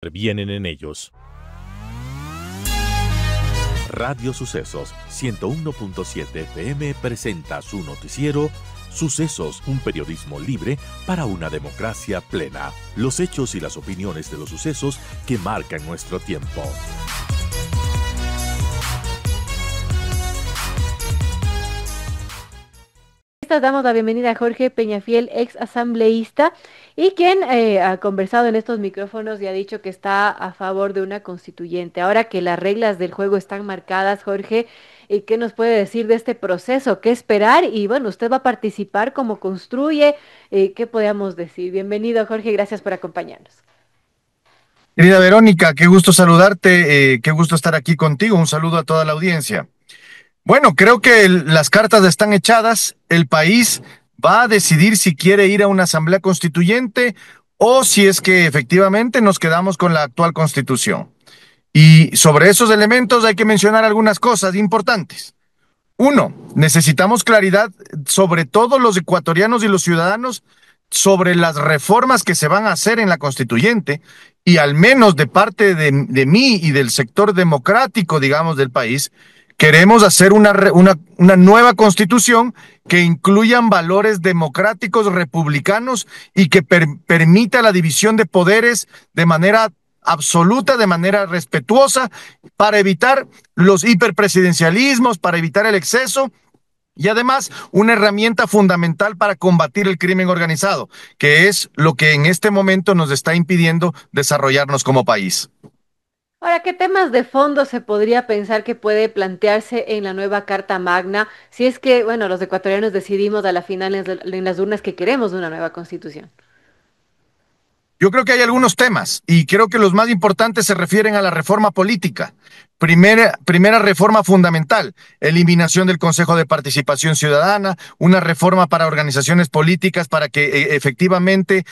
Vienen en ellos. Radio Sucesos 101.7 FM presenta su noticiero Sucesos, un periodismo libre para una democracia plena. Los hechos y las opiniones de los sucesos que marcan nuestro tiempo. Damos la bienvenida a Jorge Peñafiel, ex asambleísta, y quien ha conversado en estos micrófonos y ha dicho que está a favor de una constituyente. Ahora que las reglas del juego están marcadas, Jorge, ¿qué nos puede decir de este proceso? ¿Qué esperar? Y bueno, usted va a participar, ¿cómo construye? ¿Qué podemos decir? Bienvenido, Jorge, gracias por acompañarnos. Querida Verónica, qué gusto saludarte, qué gusto estar aquí contigo. Un saludo a toda la audiencia. Bueno, creo que las cartas están echadas. El país va a decidir si quiere ir a una asamblea constituyente o si es que efectivamente nos quedamos con la actual constitución. Y sobre esos elementos hay que mencionar algunas cosas importantes. Uno, necesitamos claridad sobre todos los ecuatorianos y los ciudadanos sobre las reformas que se van a hacer en la constituyente y al menos de parte de mí y del sector democrático, digamos, del país, queremos hacer una nueva constitución que incluyan valores democráticos, republicanos y que permita la división de poderes de manera absoluta, de manera respetuosa, para evitar los hiperpresidencialismos, para evitar el exceso. Y además, una herramienta fundamental para combatir el crimen organizado, que es lo que en este momento nos está impidiendo desarrollarnos como país. Ahora, ¿qué temas de fondo se podría pensar que puede plantearse en la nueva Carta Magna si es que, bueno, los ecuatorianos decidimos a la final en las urnas que queremos una nueva constitución? Yo creo que hay algunos temas y creo que los más importantes se refieren a la reforma política. Primera reforma fundamental, eliminación del Consejo de Participación Ciudadana, una reforma para organizaciones políticas para que efectivamente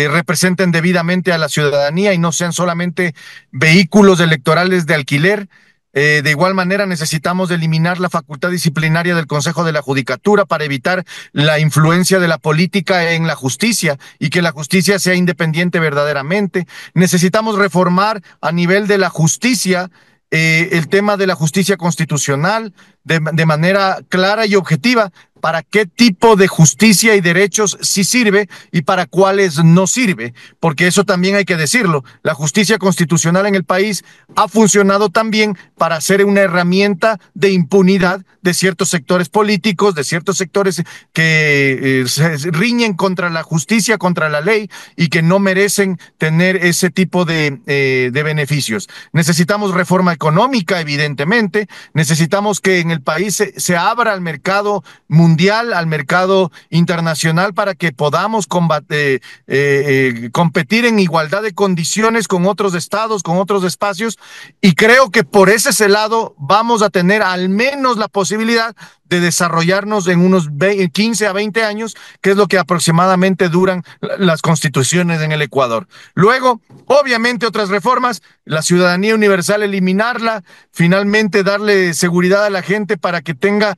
representen debidamente a la ciudadanía y no sean solamente vehículos electorales de alquiler. De igual manera, necesitamos eliminar la facultad disciplinaria del Consejo de la Judicatura para evitar la influencia de la política en la justicia y que la justicia sea independiente verdaderamente. Necesitamos reformar a nivel de la justicia el tema de la justicia constitucional de manera clara y objetiva, para qué tipo de justicia y derechos sí sirve y para cuáles no sirve, porque eso también hay que decirlo. La justicia constitucional en el país ha funcionado también para ser una herramienta de impunidad de ciertos sectores políticos, de ciertos sectores que se riñen contra la justicia, contra la ley y que no merecen tener ese tipo de beneficios. Necesitamos reforma económica, evidentemente. Necesitamos que en el país se abra al mercado mundial, al mercado internacional, para que podamos competir en igualdad de condiciones con otros estados, con otros espacios, y creo que por ese lado vamos a tener al menos la posibilidad de desarrollarnos en unos 15 a 20 años, que es lo que aproximadamente duran las constituciones en el Ecuador. Luego, obviamente, otras reformas, la ciudadanía universal, eliminarla, finalmente darle seguridad a la gente para que tenga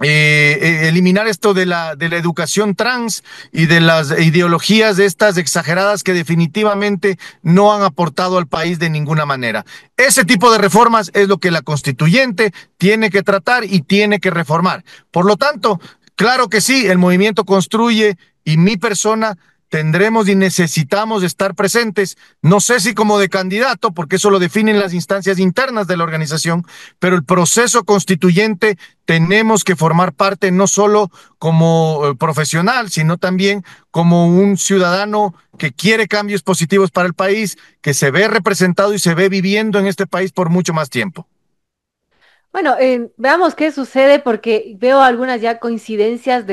eliminar esto de la educación trans y de las ideologías de estas exageradas que definitivamente no han aportado al país de ninguna manera. Ese tipo de reformas es lo que la constituyente tiene que tratar y tiene que reformar. Por lo tanto, claro que sí, el movimiento construye y mi persona tendremos y necesitamos estar presentes, no sé si como de candidato, porque eso lo definen las instancias internas de la organización, pero el proceso constituyente tenemos que formar parte no solo como profesional, sino también como un ciudadano que quiere cambios positivos para el país, que se ve representado y se ve viviendo en este país por mucho más tiempo. Bueno, veamos qué sucede porque veo algunas ya coincidencias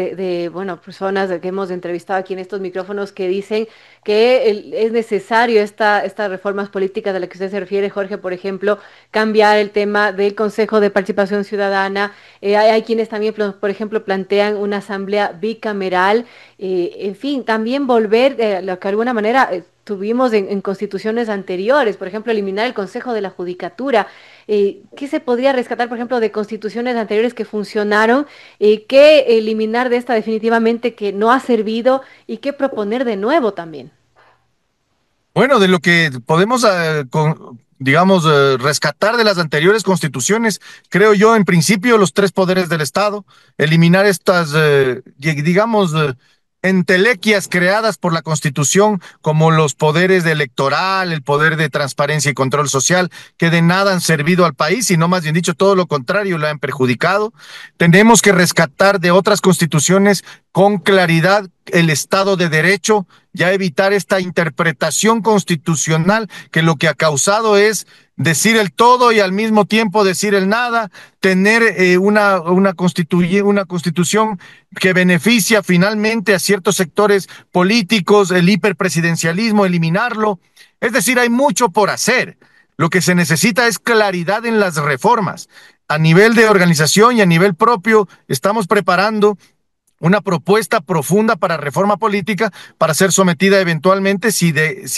bueno, personas que hemos entrevistado aquí en estos micrófonos que dicen que es necesario estas reformas políticas de las que usted se refiere, Jorge, por ejemplo, cambiar el tema del Consejo de Participación Ciudadana. Hay quienes también, por ejemplo, plantean una asamblea bicameral, en fin, también volver lo que de alguna manera tuvimos en constituciones anteriores, por ejemplo, eliminar el Consejo de la Judicatura. ¿Qué se podría rescatar, por ejemplo, de constituciones anteriores que funcionaron? ¿Qué eliminar de esta definitivamente que no ha servido y qué proponer de nuevo también? Bueno, de lo que podemos, digamos, rescatar de las anteriores constituciones, creo yo, en principio, los tres poderes del Estado, eliminar estas, digamos, entelequias creadas por la Constitución, como los poderes de electoral, el poder de transparencia y control social, que de nada han servido al país, sino más bien dicho, todo lo contrario, lo han perjudicado. Tenemos que rescatar de otras constituciones con claridad el Estado de Derecho, ya evitar esta interpretación constitucional que lo que ha causado es decir el todo y al mismo tiempo decir el nada, tener una constitución que beneficia finalmente a ciertos sectores políticos, el hiperpresidencialismo, eliminarlo. Es decir, hay mucho por hacer. Lo que se necesita es claridad en las reformas. A nivel de organización y a nivel propio, estamos preparando una propuesta profunda para reforma política para ser sometida eventualmente, si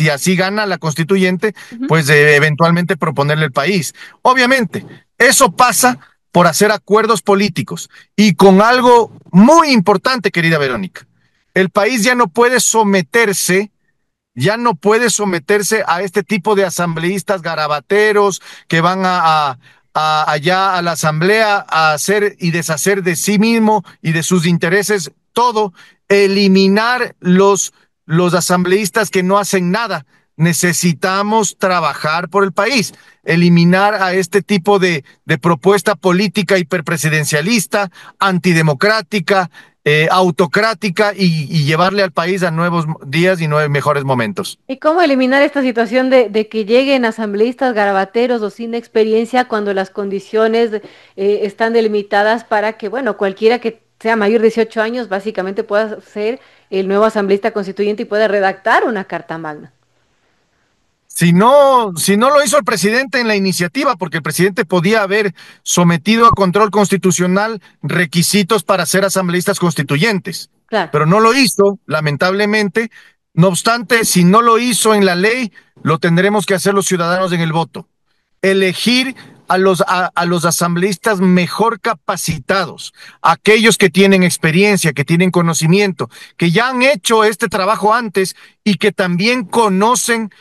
así gana la constituyente, pues eventualmente proponerle el país. Obviamente, eso pasa por hacer acuerdos políticos y con algo muy importante, querida Verónica. El país ya no puede someterse a este tipo de asambleístas garabateros que van allá a la asamblea a hacer y deshacer de sí mismo y de sus intereses todo, eliminar los asambleístas que no hacen nada. Necesitamos trabajar por el país, eliminar a este tipo de propuesta política hiperpresidencialista, antidemocrática, autocrática y llevarle al país a nuevos días y mejores momentos. ¿Y cómo eliminar esta situación de que lleguen asambleístas garabateros o sin experiencia cuando las condiciones están delimitadas para que, bueno, cualquiera que sea mayor de 18 años básicamente pueda ser el nuevo asambleísta constituyente y pueda redactar una carta magna? Si no lo hizo el presidente en la iniciativa, porque el presidente podía haber sometido a control constitucional requisitos para ser asambleístas constituyentes, Claro. pero no lo hizo, lamentablemente. No obstante, si no lo hizo en la ley, lo tendremos que hacer los ciudadanos en el voto. Elegir a los asambleístas mejor capacitados, aquellos que tienen experiencia, que tienen conocimiento, que ya han hecho este trabajo antes y que también conocen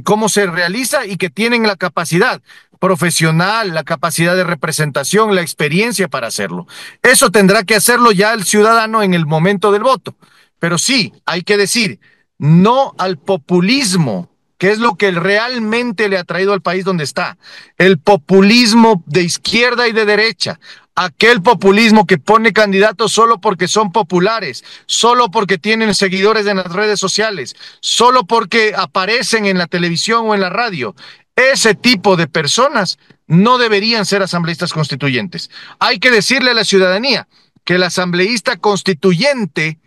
cómo se realiza y que tienen la capacidad profesional, la capacidad de representación, la experiencia para hacerlo. Eso tendrá que hacerlo ya el ciudadano en el momento del voto. Pero sí, hay que decir, no al populismo, que es lo que realmente le ha traído al país donde está. El populismo de izquierda y de derecha, aquel populismo que pone candidatos solo porque son populares, solo porque tienen seguidores en las redes sociales, solo porque aparecen en la televisión o en la radio. Ese tipo de personas no deberían ser asambleístas constituyentes. Hay que decirle a la ciudadanía que el asambleísta constituyente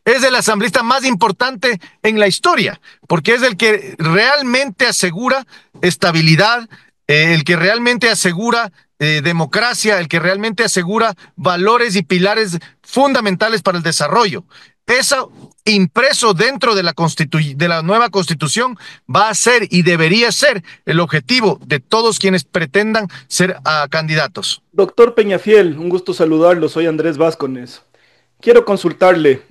es el asambleísta más importante en la historia, porque es el que realmente asegura estabilidad, el que realmente asegura democracia, el que realmente asegura valores y pilares fundamentales para el desarrollo. Eso impreso dentro de la nueva constitución va a ser y debería ser el objetivo de todos quienes pretendan ser candidatos. Doctor Peñafiel, un gusto saludarlo, soy Andrés Vázquez. Quiero consultarle,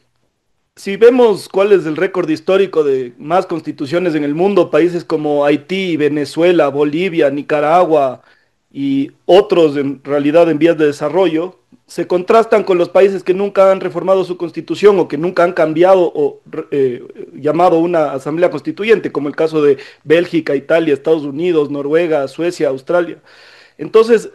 si vemos cuál es el récord histórico de más constituciones en el mundo, países como Haití, Venezuela, Bolivia, Nicaragua y otros en realidad en vías de desarrollo, se contrastan con los países que nunca han reformado su constitución o que nunca han cambiado o llamado una asamblea constituyente, como el caso de Bélgica, Italia, Estados Unidos, Noruega, Suecia, Australia. Entonces,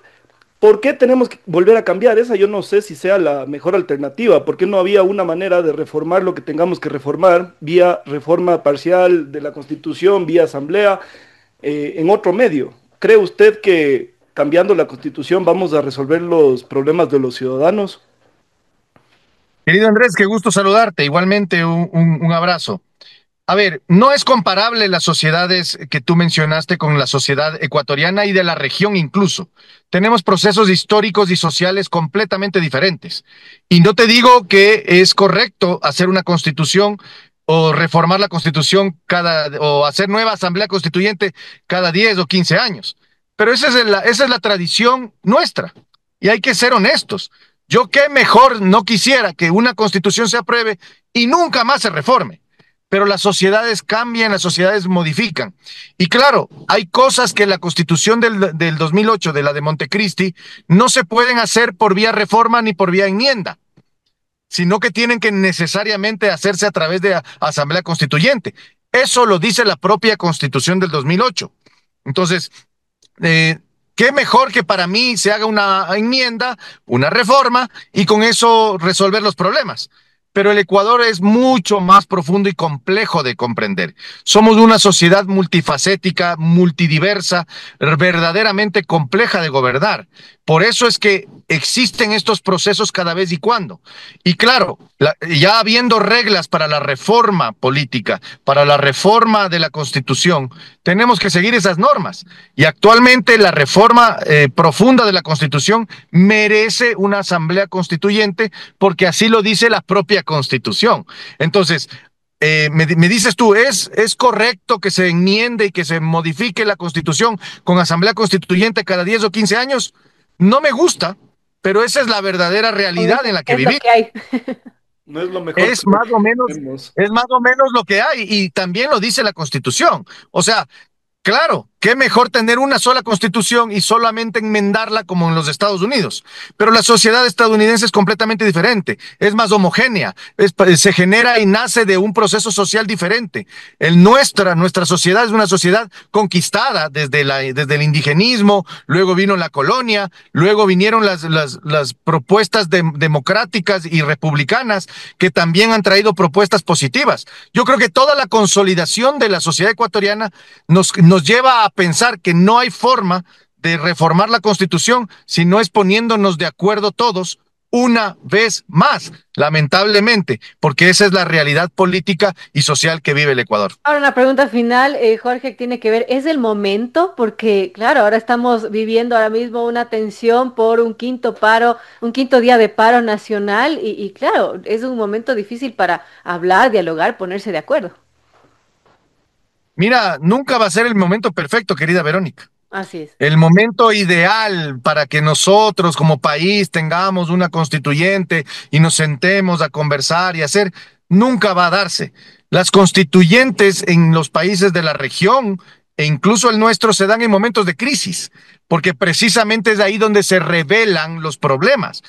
¿por qué tenemos que volver a cambiar? Esa yo no sé si sea la mejor alternativa. ¿Por qué no había una manera de reformar lo que tengamos que reformar vía reforma parcial de la Constitución, vía asamblea, en otro medio? ¿Cree usted que cambiando la Constitución vamos a resolver los problemas de los ciudadanos? Querido Andrés, qué gusto saludarte. Igualmente, un abrazo. A ver, no es comparable las sociedades que tú mencionaste con la sociedad ecuatoriana y de la región incluso. Tenemos procesos históricos y sociales completamente diferentes. Y no te digo que es correcto hacer una constitución o reformar la constitución o hacer nueva asamblea constituyente cada 10 o 15 años. Pero esa es la tradición nuestra. Y hay que ser honestos. Yo qué mejor no quisiera que una constitución se apruebe y nunca más se reforme. pero las sociedades cambian, las sociedades modifican. Y claro, hay cosas que la Constitución del 2008, de la de Montecristi, no se pueden hacer por vía reforma ni por vía enmienda, sino que tienen que necesariamente hacerse a través de Asamblea Constituyente. Eso lo dice la propia Constitución del 2008. Entonces, qué mejor que para mí se haga una enmienda, una reforma, y con eso resolver los problemas. Pero el Ecuador es mucho más profundo y complejo de comprender. Somos una sociedad multifacética, multidiversa, verdaderamente compleja de gobernar. Por eso es que existen estos procesos cada vez y cuando. Y claro, ya habiendo reglas para la reforma política, para la reforma de la Constitución, tenemos que seguir esas normas. Y actualmente la reforma profunda de la Constitución merece una asamblea constituyente porque así lo dice la propia Constitución. Entonces, me dices tú, ¿es correcto que se enmiende y que se modifique la Constitución con asamblea constituyente cada 10 o 15 años? No me gusta, pero esa es la verdadera realidad en la que vivimos. No es lo mejor. Es más o menos lo que hay, y también lo dice la Constitución. O sea, claro, qué mejor tener una sola constitución y solamente enmendarla como en los Estados Unidos. Pero la sociedad estadounidense es completamente diferente, es más homogénea, se genera y nace de un proceso social diferente. Nuestra sociedad es una sociedad conquistada desde el indigenismo, luego vino la colonia, luego vinieron las propuestas democráticas y republicanas que también han traído propuestas positivas. Yo creo que toda la consolidación de la sociedad ecuatoriana nos lleva a pensar que no hay forma de reformar la Constitución si no es poniéndonos de acuerdo todos una vez más, lamentablemente, porque esa es la realidad política y social que vive el Ecuador. Ahora una pregunta final, Jorge, tiene que ver, ¿es el momento? Porque claro, ahora estamos viviendo ahora mismo una tensión por un quinto día de paro nacional y claro, es un momento difícil para hablar, dialogar, ponerse de acuerdo. Mira, nunca va a ser el momento perfecto, querida Verónica. Así es. El momento ideal para que nosotros como país tengamos una constituyente y nos sentemos a conversar y hacer, nunca va a darse. Las constituyentes en los países de la región e incluso el nuestro se dan en momentos de crisis, porque precisamente es ahí donde se revelan los problemas.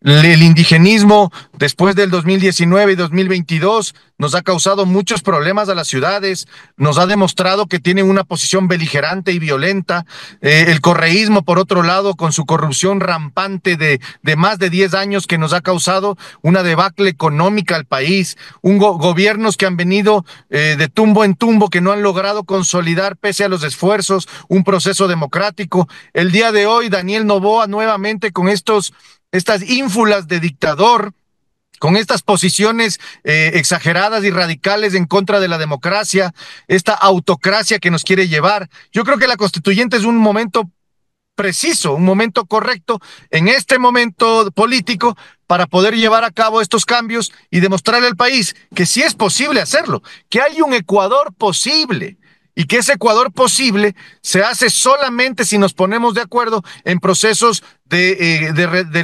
El indigenismo después del 2019 y 2022 nos ha causado muchos problemas a las ciudades, nos ha demostrado que tienen una posición beligerante y violenta. El correísmo, por otro lado, con su corrupción rampante de más de 10 años que nos ha causado una debacle económica al país, gobiernos que han venido de tumbo en tumbo, que no han logrado consolidar, pese a los esfuerzos, un proceso democrático. El día de hoy, Daniel Noboa nuevamente con estas ínfulas de dictador, con estas posiciones exageradas y radicales en contra de la democracia, esta autocracia que nos quiere llevar. Yo creo que la constituyente es un momento preciso, un momento correcto en este momento político para poder llevar a cabo estos cambios y demostrarle al país que sí es posible hacerlo, que hay un Ecuador posible. Y que ese Ecuador posible se hace solamente si nos ponemos de acuerdo en procesos de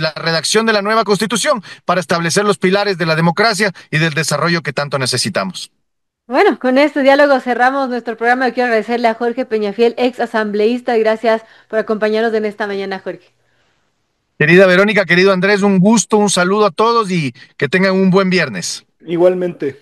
la redacción de la nueva Constitución para establecer los pilares de la democracia y del desarrollo que tanto necesitamos. Bueno, con este diálogo cerramos nuestro programa. Yo quiero agradecerle a Jorge Peñafiel, ex asambleísta. Gracias por acompañarnos en esta mañana, Jorge. Querida Verónica, querido Andrés, un gusto, un saludo a todos y que tengan un buen viernes. Igualmente.